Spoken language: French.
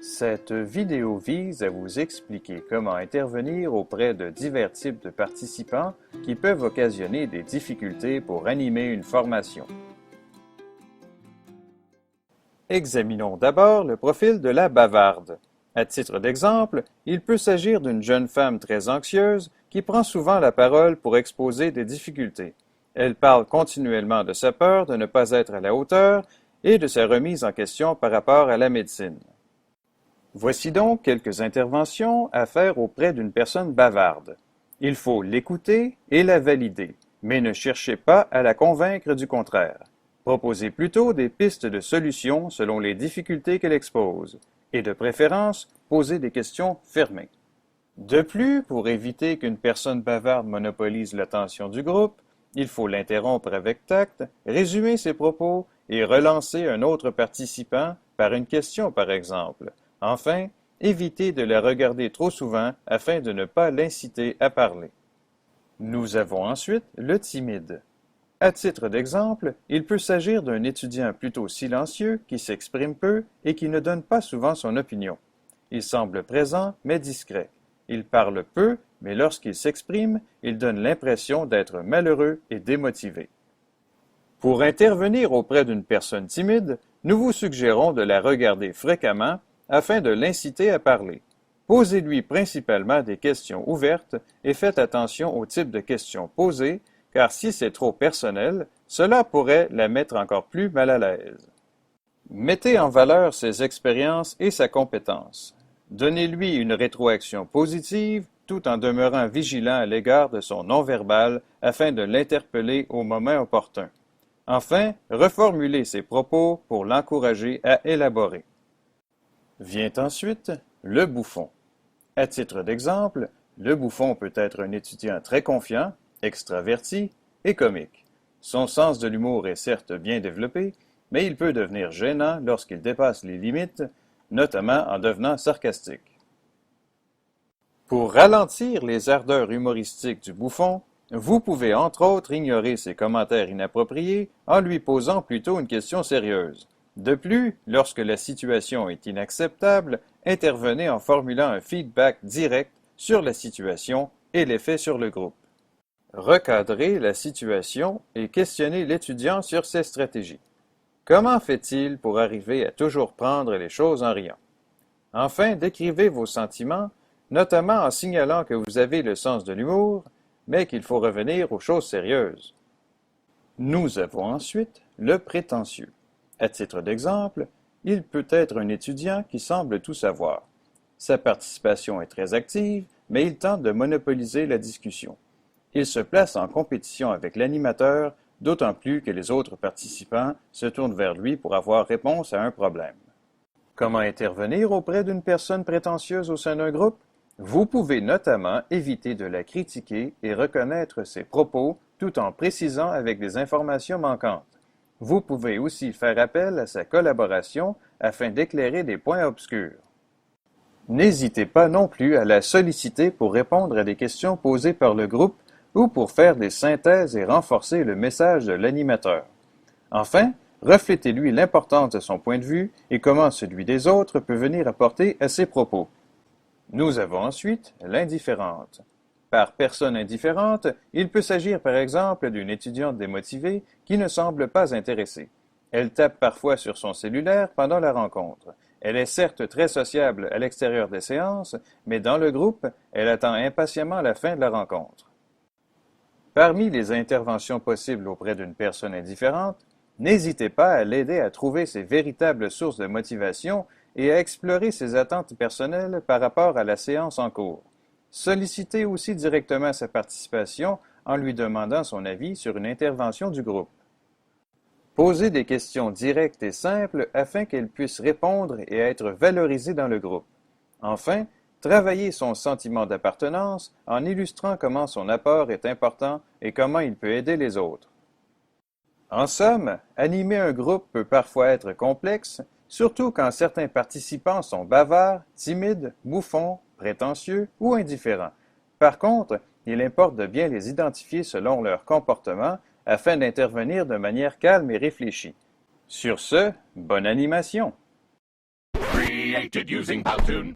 Cette vidéo vise à vous expliquer comment intervenir auprès de divers types de participants qui peuvent occasionner des difficultés pour animer une formation. Examinons d'abord le profil de la bavarde. À titre d'exemple, il peut s'agir d'une jeune femme très anxieuse qui prend souvent la parole pour exposer des difficultés. Elle parle continuellement de sa peur de ne pas être à la hauteur et de sa remise en question par rapport à la médecine. Voici donc quelques interventions à faire auprès d'une personne bavarde. Il faut l'écouter et la valider, mais ne cherchez pas à la convaincre du contraire. Proposez plutôt des pistes de solutions selon les difficultés qu'elle expose, et de préférence, posez des questions fermées. De plus, pour éviter qu'une personne bavarde monopolise l'attention du groupe, il faut l'interrompre avec tact, résumer ses propos et relancer un autre participant par une question par exemple. Enfin, évitez de la regarder trop souvent afin de ne pas l'inciter à parler. Nous avons ensuite le timide. À titre d'exemple, il peut s'agir d'un étudiant plutôt silencieux qui s'exprime peu et qui ne donne pas souvent son opinion. Il semble présent mais discret. Il parle peu, mais lorsqu'il s'exprime, il donne l'impression d'être malheureux et démotivé. Pour intervenir auprès d'une personne timide, nous vous suggérons de la regarder fréquemment afin de l'inciter à parler. Posez-lui principalement des questions ouvertes et faites attention au type de questions posées, car si c'est trop personnel, cela pourrait la mettre encore plus mal à l'aise. Mettez en valeur ses expériences et sa compétence. Donnez-lui une rétroaction positive tout en demeurant vigilant à l'égard de son non-verbal afin de l'interpeller au moment opportun. Enfin, reformulez ses propos pour l'encourager à élaborer. Vient ensuite le bouffon. À titre d'exemple, le bouffon peut être un étudiant très confiant, extraverti et comique. Son sens de l'humour est certes bien développé, mais il peut devenir gênant lorsqu'il dépasse les limites, notamment en devenant sarcastique. Pour ralentir les ardeurs humoristiques du bouffon, vous pouvez entre autres ignorer ses commentaires inappropriés en lui posant plutôt une question sérieuse. De plus, lorsque la situation est inacceptable, intervenez en formulant un feedback direct sur la situation et l'effet sur le groupe. Recadrez la situation et questionnez l'étudiant sur ses stratégies. Comment fait-il pour arriver à toujours prendre les choses en riant? Enfin, décrivez vos sentiments, notamment en signalant que vous avez le sens de l'humour, mais qu'il faut revenir aux choses sérieuses. Nous avons ensuite le prétentieux. À titre d'exemple, il peut être un étudiant qui semble tout savoir. Sa participation est très active, mais il tente de monopoliser la discussion. Il se place en compétition avec l'animateur, d'autant plus que les autres participants se tournent vers lui pour avoir réponse à un problème. Comment intervenir auprès d'une personne prétentieuse au sein d'un groupe? Vous pouvez notamment éviter de la critiquer et reconnaître ses propos tout en précisant avec des informations manquantes. Vous pouvez aussi faire appel à sa collaboration afin d'éclairer des points obscurs. N'hésitez pas non plus à la solliciter pour répondre à des questions posées par le groupe ou pour faire des synthèses et renforcer le message de l'animateur. Enfin, reflétez-lui l'importance de son point de vue et comment celui des autres peut venir apporter à ses propos. Nous avons ensuite l'indifférente. Par personne indifférente, il peut s'agir par exemple d'une étudiante démotivée qui ne semble pas intéressée. Elle tape parfois sur son cellulaire pendant la rencontre. Elle est certes très sociable à l'extérieur des séances, mais dans le groupe, elle attend impatiemment la fin de la rencontre. Parmi les interventions possibles auprès d'une personne indifférente, n'hésitez pas à l'aider à trouver ses véritables sources de motivation et à explorer ses attentes personnelles par rapport à la séance en cours. Sollicitez aussi directement sa participation en lui demandant son avis sur une intervention du groupe. Posez des questions directes et simples afin qu'elle puisse répondre et être valorisée dans le groupe. Enfin, travaillez son sentiment d'appartenance en illustrant comment son apport est important et comment il peut aider les autres. En somme, animer un groupe peut parfois être complexe, surtout quand certains participants sont bavards, timides, bouffons, prétentieux ou indifférents. Par contre, il importe de bien les identifier selon leur comportement afin d'intervenir de manière calme et réfléchie. Sur ce, bonne animation! created using Powtoon.